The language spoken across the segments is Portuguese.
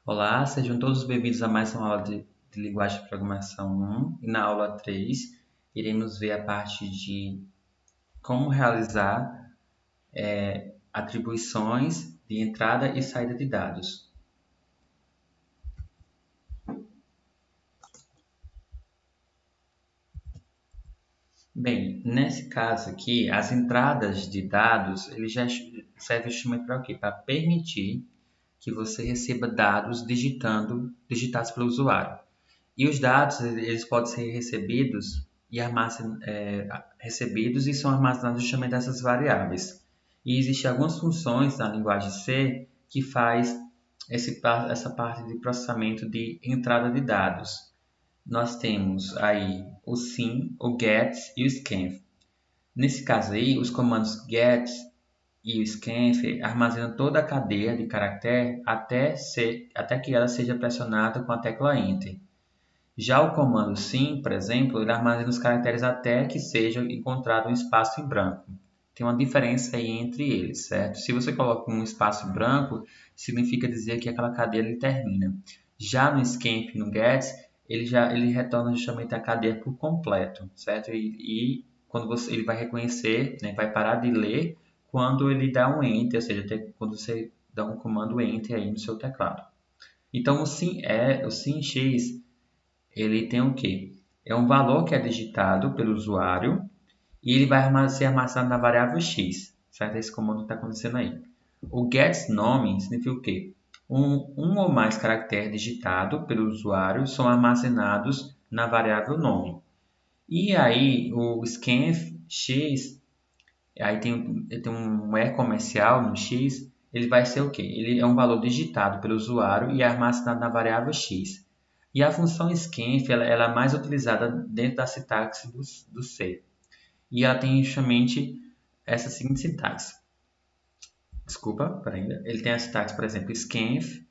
Olá, sejam todos bem-vindos a mais uma aula de linguagem de programação 1. E na aula 3, iremos ver a parte de como realizar atribuições de entrada e saída de dados. Bem, nesse caso aqui, as entradas de dados, ele já serve justamente para o quê? Para permitir que você receba dados digitados pelo usuário. E os dados, eles podem ser recebidos e são armazenados justamente nessas variáveis. E existem algumas funções na linguagem C que faz essa parte de processamento de entrada de dados. Nós temos aí o SYN, o GET e o SCANF. Nesse caso aí, os comandos GET e o scanf armazenam toda a cadeia de caractere até que ela seja pressionada com a tecla Enter. Já o comando SYN, por exemplo, ele armazena os caracteres até que seja encontrado um espaço em branco. Tem uma diferença aí entre eles, certo? Se você coloca um espaço em branco, significa dizer que aquela cadeia ele termina. Já no scanf e no get, ele retorna justamente a cadeia por completo, certo? E quando ele vai reconhecer, né, vai parar de ler quando ele dá um enter, ou seja, quando você dá um comando enter aí no seu teclado. Então o SYNx ele tem o quê? É um valor que é digitado pelo usuário e ele vai ser armazenado na variável x, certo? Esse comando está acontecendo aí. O getNome significa o quê? Um ou mais caracteres digitados pelo usuário são armazenados na variável nome. E aí o scanf.x, aí tem um comercial no x, ele vai ser o quê? Ele é um valor digitado pelo usuário e é armazenado na variável x. E a função scanf ela é mais utilizada dentro da sintaxe do C. E ela tem justamente essa seguinte sintaxe. Desculpa, ainda. Ele tem a sintaxe, por exemplo, scanf,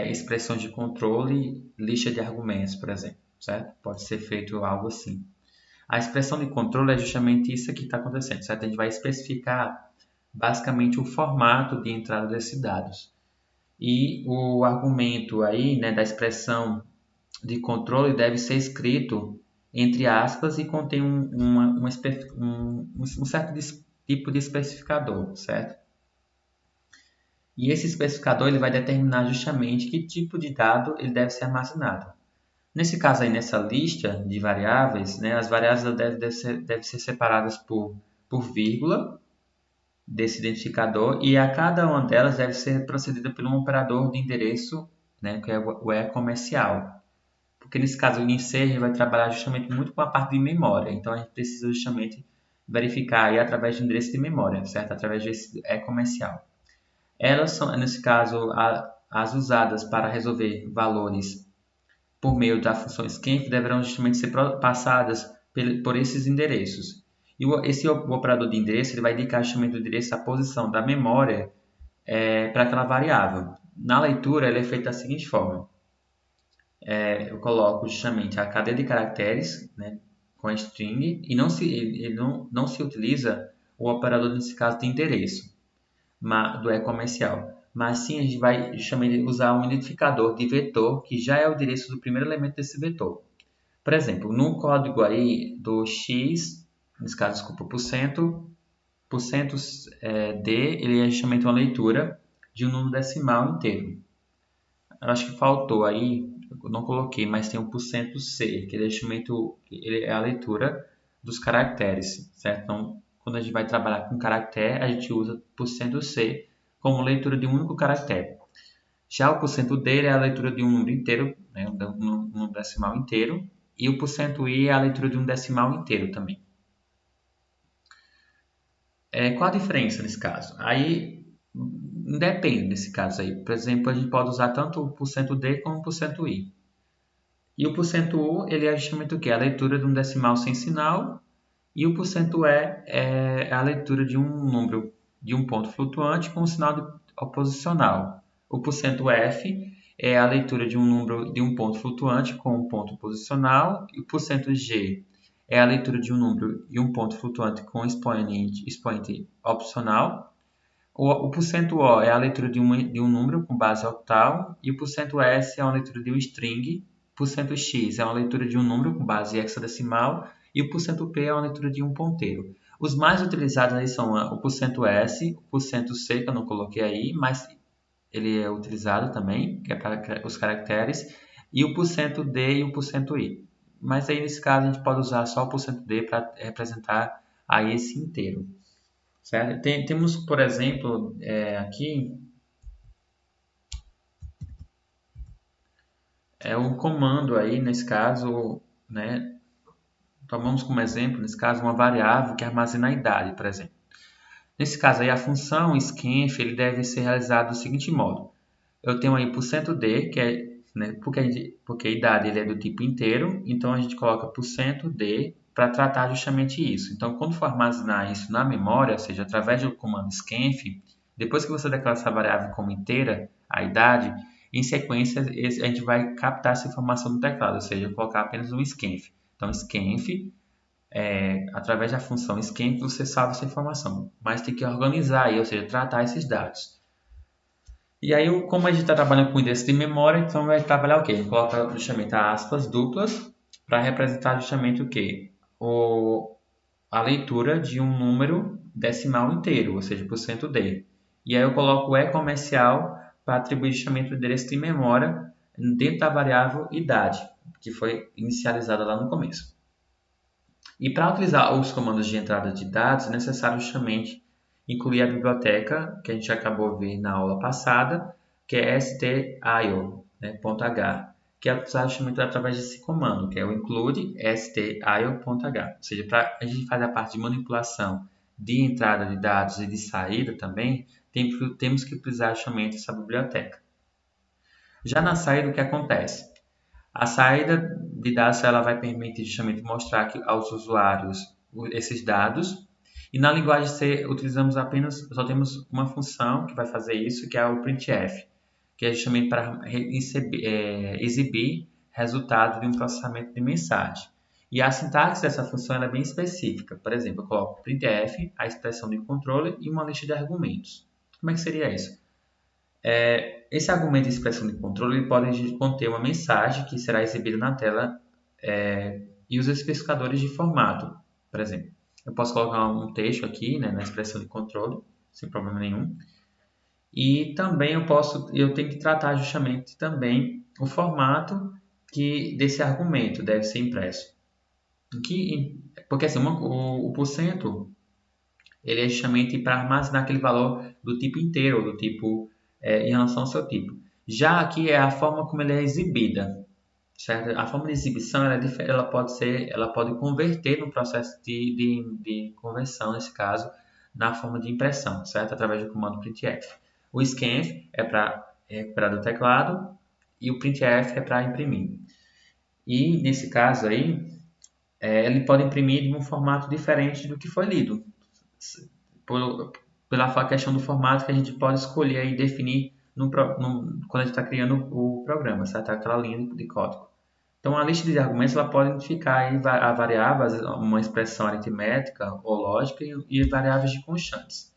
expressões de controle, lista de argumentos, por exemplo. Certo? Pode ser feito algo assim. A expressão de controle é justamente isso que está acontecendo. Certo? A gente vai especificar basicamente o formato de entrada desses dados. E o argumento aí, né, da expressão de controle deve ser escrito entre aspas e contém um certo tipo de especificador, certo? E esse especificador ele vai determinar justamente que tipo de dado ele deve ser armazenado. Nesse caso aí, nessa lista de variáveis, né, as variáveis devem ser separadas por vírgula desse identificador e a cada uma delas deve ser procedida por um operador de endereço, né, que é o comercial. Porque nesse caso o INSEE a gente vai trabalhar justamente muito com a parte de memória. Então a gente precisa justamente verificar aí através de endereço de memória, certo? Através desse comercial. Elas são, nesse caso, as usadas para resolver valores por meio da função scanf deverão justamente ser passadas por esses endereços. E o operador de endereço ele vai indicar justamente o endereço da posição da memória para aquela variável. Na leitura, ele é feito da seguinte forma. Eu coloco justamente a cadeia de caracteres, né, com a string e ele não se utiliza o operador, nesse caso, de endereço do comercial. Mas sim, a gente vai justamente usar um identificador de vetor, que já é o endereço do primeiro elemento desse vetor. Por exemplo, no código aí do x, nesse caso, desculpa, por cento d, ele é justamente uma leitura de um número decimal inteiro. Eu acho que faltou aí, eu não coloquei, mas tem um %C, que ele é a leitura dos caracteres, certo? Então, quando a gente vai trabalhar com caractere, a gente usa %C como leitura de um único caractere. Já o %D é a leitura de um número inteiro, né, um decimal inteiro, e o %I é a leitura de um decimal inteiro também. Qual a diferença nesse caso? Aí depende desse caso aí. Por exemplo, a gente pode usar tanto o %D como o %I. E o %U ele é justamente o quê? A leitura de um decimal sem sinal. E o %E é a leitura de um número de um ponto flutuante com um sinal oposicional. O %F é a leitura de um número de um ponto flutuante com um ponto posicional. E o %G é a leitura de um número e um ponto flutuante com expoente opcional. O porcento %O é a leitura de um número com base octal e o porcento %S é uma leitura de um string, porcento %X é uma leitura de um número com base hexadecimal e o porcento %P é uma leitura de um ponteiro. Os mais utilizados aí são o porcento %S, o porcento %C, que eu não coloquei aí, mas ele é utilizado também, que é para os caracteres, e o porcento %D e o porcento %I. Mas aí nesse caso a gente pode usar só o porcento %D para representar aí esse inteiro. Certo? Temos, por exemplo, aqui um comando aí, nesse caso, né, tomamos como exemplo, nesse caso, uma variável que armazena a idade, por exemplo. Nesse caso aí, a função scanf ele deve ser realizado do seguinte modo. Eu tenho aí %D, que é, né, porque a idade ele é do tipo inteiro, então a gente coloca %D para tratar justamente isso. Então, quando for armazenar isso na memória, ou seja, através do comando scanf, depois que você declara essa variável como inteira, a idade, em sequência a gente vai captar essa informação no teclado, ou seja, colocar apenas um scanf. Então, scanf, através da função scanf, você salva essa informação, mas tem que organizar aí, ou seja, tratar esses dados. E aí, como a gente está trabalhando com endereço de memória, então vai trabalhar o quê? A gente coloca justamente aspas duplas para representar justamente o quê? A leitura de um número decimal inteiro, ou seja, %D. E aí eu coloco o E comercial para atribuir justamente o endereço de memória dentro da variável idade, que foi inicializada lá no começo. E para utilizar os comandos de entrada de dados, é necessário justamente incluir a biblioteca que a gente acabou de ver na aula passada, que é stio, né, .h, que é usado justamente através desse comando, que é o include stio.h. Ou seja, para a gente fazer a parte de manipulação de entrada de dados e de saída também, temos que utilizar justamente essa biblioteca. Já na saída, o que acontece? A saída de dados ela vai permitir justamente mostrar aos usuários esses dados. E na linguagem C utilizamos só temos uma função que vai fazer isso, que é o printf, que é justamente para exibir resultado de um processamento de mensagem. E a sintaxe dessa função é bem específica. Por exemplo, eu coloco printf, a expressão de controle e uma lista de argumentos. Como é que seria isso? Esse argumento de expressão de controle ele pode conter uma mensagem que será exibida na tela e os especificadores de formato, por exemplo. Eu posso colocar um texto aqui, né, na expressão de controle, sem problema nenhum. E também eu tenho que tratar justamente também o formato desse argumento deve ser impresso. Porque assim, o porcento ele é justamente para armazenar aquele valor do tipo inteiro, do tipo em relação ao seu tipo. Já aqui é a forma como ele é exibida, certo? A forma de exibição ela pode converter no processo de conversão, nesse caso, na forma de impressão, certo? Através do comando printf. O scanf é para recuperar do teclado e o printf é para imprimir. E nesse caso aí, ele pode imprimir de um formato diferente do que foi lido, pela questão do formato que a gente pode escolher e definir quando a gente está criando o programa, certo? Aquela linha de código. Então, a lista de argumentos ela pode identificar aí a variáveis, uma expressão aritmética ou lógica e variáveis de constantes.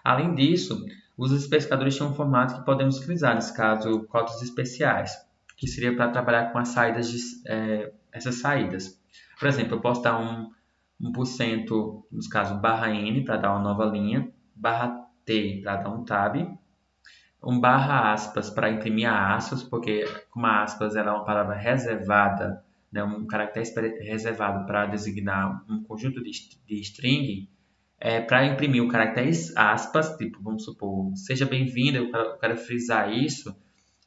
Além disso, os especificadores têm um formato que podemos utilizar, nesse caso, códigos especiais, que seria para trabalhar com as saídas essas saídas. Por exemplo, eu posso dar um porcento, no caso, barra N para dar uma nova linha, barra T para dar um tab, um barra aspas para imprimir a aspas, porque como a aspas ela é uma palavra reservada, né, um caractere reservado para designar um conjunto de string, para imprimir o caractere aspas, tipo, vamos supor, seja bem-vindo, eu quero frisar isso,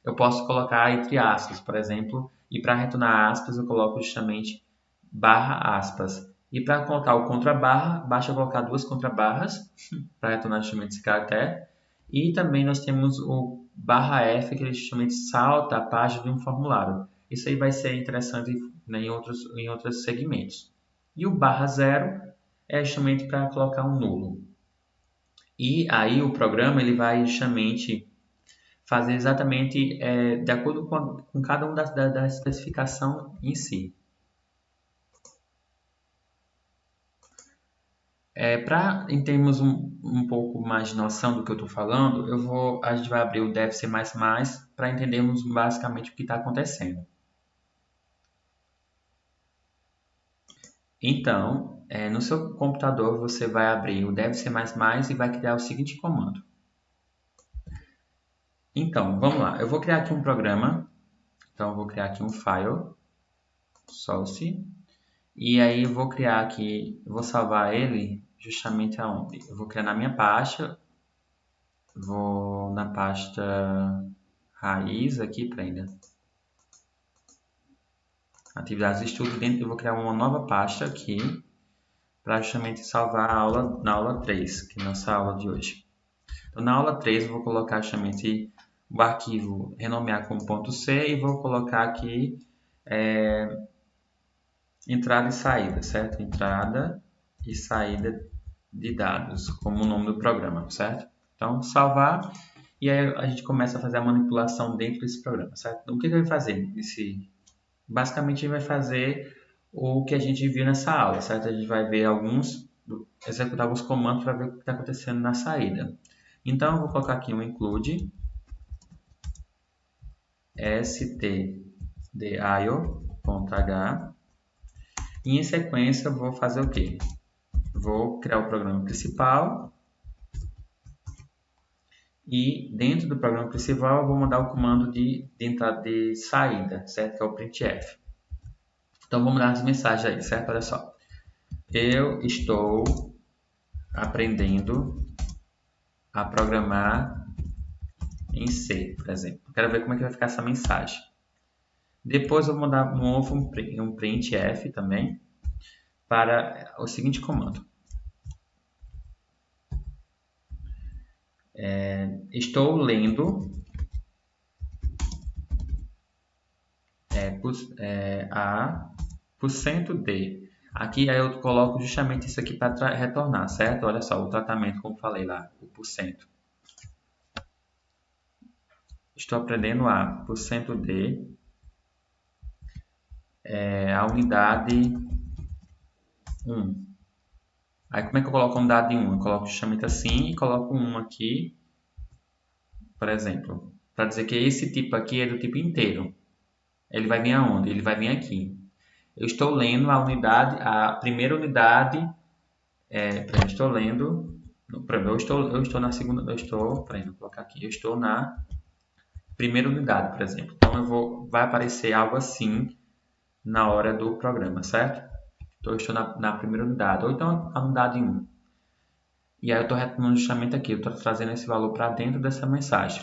eu posso colocar entre aspas, por exemplo, e para retornar aspas eu coloco justamente barra aspas. E para colocar o contrabarra, basta colocar duas contrabarras para retornar justamente esse caractere. E também nós temos o barra F, que ele justamente salta a página de um formulário. Isso aí vai ser interessante, né, em outros segmentos. E o barra zero é justamente para colocar um nulo. E aí o programa ele vai justamente fazer exatamente de acordo com cada um da especificação em si. Para em termos um pouco mais de noção do que eu estou falando, a gente vai abrir o Dev C++ para entendermos basicamente o que está acontecendo. Então, no seu computador você vai abrir o Dev C++ e vai criar o seguinte comando. Então, vamos lá. Eu vou criar aqui um programa. Então, eu vou criar aqui um file, source. E aí eu vou criar aqui, vou salvar ele justamente aonde? Eu vou criar na minha pasta, vou na pasta raiz aqui, prenda. Atividades de estudo, dentro eu vou criar uma nova pasta aqui para justamente salvar a aula na aula 3, que é a nossa aula de hoje. Então, na aula 3 eu vou colocar justamente o arquivo, renomear como .c e vou colocar aqui entrada e saída, certo? Entrada e saída de dados, como o nome do programa, certo? Então, salvar e aí a gente começa a fazer a manipulação dentro desse programa, certo? Então, o que ele vai fazer? Basicamente, ele vai fazer o que a gente viu nessa aula, certo? A gente vai ver executar alguns comandos para ver o que está acontecendo na saída. Então, eu vou colocar aqui um include stdio.h e em sequência eu vou fazer o quê? Vou criar o programa principal e dentro do programa principal eu vou mandar o comando de entrada de saída, certo? Que é o printf. Então vamos dar as mensagens aí, certo? Olha só. Eu estou aprendendo a programar em C, por exemplo. Quero ver como é que vai ficar essa mensagem. Depois eu vou mandar um printf também para o seguinte comando. Estou lendo a %d. Aqui aí eu coloco justamente isso aqui para retornar, certo? Olha só, o tratamento, como falei lá, o %. Estou aprendendo a %d, a unidade 1. Aí como é que eu coloco a unidade 1? Eu coloco justamente assim e coloco 1 aqui, por exemplo, para dizer que esse tipo aqui é do tipo inteiro. Ele vai vir aonde? Ele vai vir aqui. Eu estou lendo a primeira unidade. Estou lendo. Eu estou na segunda. Vou colocar aqui. Eu estou na primeira unidade, por exemplo. Então vai aparecer algo assim na hora do programa, certo? Então eu estou na primeira unidade, ou então a unidade 1. E aí eu estou retornando justamente aqui. Eu estou trazendo esse valor para dentro dessa mensagem.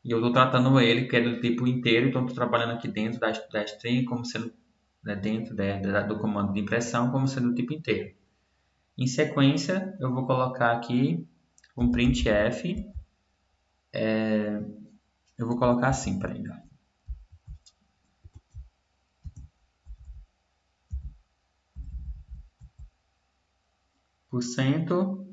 E eu estou tratando ele, que é do tipo inteiro, então estou trabalhando aqui dentro da string, como sendo dentro do comando de impressão, como sendo do tipo inteiro. Em sequência, eu vou colocar aqui um printf. Eu vou colocar assim para ainda. %s.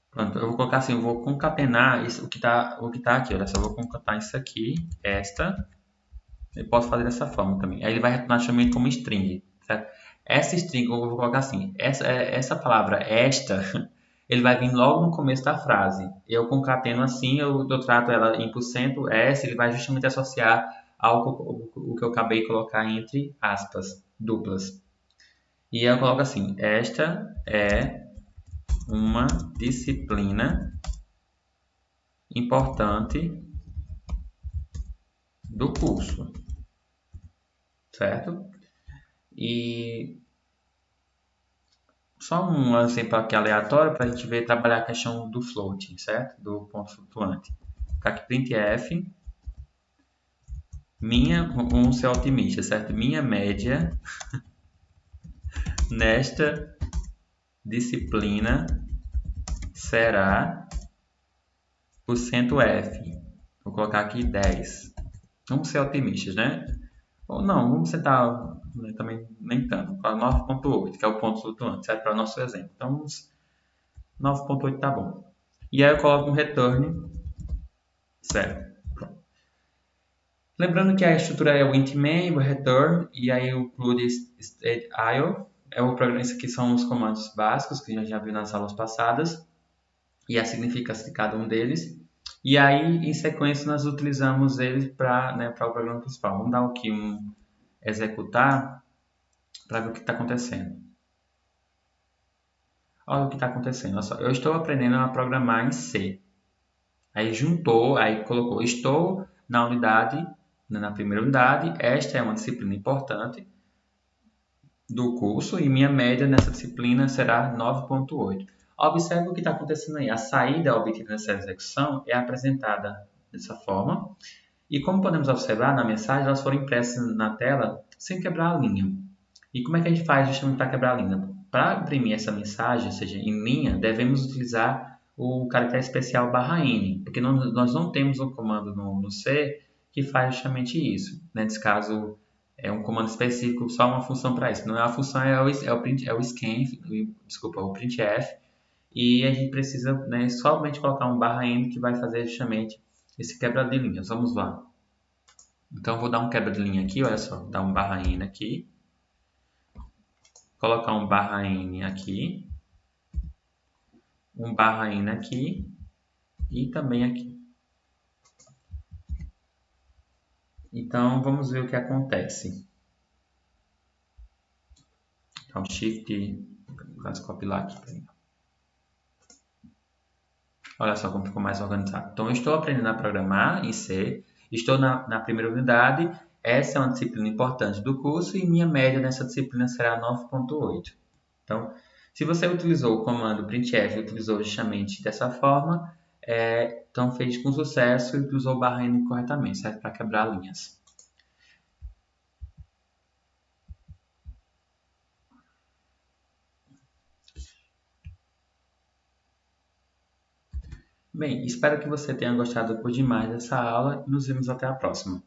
Pronto, eu vou colocar assim, eu vou concatenar isso, o que tá aqui, olha só, eu vou concatenar isso aqui, eu posso fazer dessa forma também. Aí ele vai retornar justamente como string, certo? Essa string, eu vou colocar assim, essa palavra esta, ele vai vir logo no começo da frase. Eu concateno assim, eu trato ela em %s, ele vai justamente associar o que eu acabei de colocar entre aspas duplas. E eu coloco assim, esta é uma disciplina importante do curso, certo? E só um exemplo aqui aleatório para a gente ver trabalhar a questão do floating, certo? Do ponto flutuante. Aqui printf, vamos ser otimista, certo? Minha média nesta disciplina será %f. Vou colocar aqui 10. Vamos ser otimistas, né? Ou não, vamos sentar também nem tanto, para 9.8, que é o ponto flutuante, certo? Para o nosso exemplo. Então, 9.8 tá bom. E aí eu coloco um return, certo? Lembrando que a estrutura é o int main, o return e aí o include state.io. Esses aqui são os comandos básicos que a gente já viu nas aulas passadas e a significância de cada um deles. E aí, em sequência, nós utilizamos eles para o programa principal. Vamos dar aqui um executar para ver o que está acontecendo. Olha o que está acontecendo. Olha só, eu estou aprendendo a programar em C. Aí juntou, aí colocou, estou na unidade, na primeira unidade, esta é uma disciplina importante do curso e minha média nessa disciplina será 9,8. Observe o que está acontecendo aí. A saída obtida nessa execução é apresentada dessa forma. E como podemos observar na mensagem, elas foram impressas na tela sem quebrar a linha. E como é que a gente faz justamente para quebrar a linha? Para imprimir essa mensagem, ou seja, em linha, devemos utilizar o caractere especial "-n", porque nós não temos um comando no C que faz justamente isso. Nesse caso, é um comando específico, só uma função para isso. Não é a função, é o scan, desculpa, o printf, e a gente precisa, né, somente colocar um "-n" que vai fazer justamente esse quebra de linhas. Vamos lá. Então, eu vou dar um quebra de linha aqui, olha só, dar um "-n" aqui, colocar um "-n" aqui, um "-n" aqui e também aqui. Então, vamos ver o que acontece. Então, Shift, vamos copiar aqui. Olha só como ficou mais organizado. Então, eu estou aprendendo a programar em C, estou na primeira unidade, essa é uma disciplina importante do curso e minha média nessa disciplina será 9,8. Então, se você utilizou o comando printf e utilizou justamente dessa forma, então fez com sucesso e utilizou o "-n" corretamente, serve para quebrar linhas. Bem, espero que você tenha gostado por demais dessa aula e nos vemos até a próxima.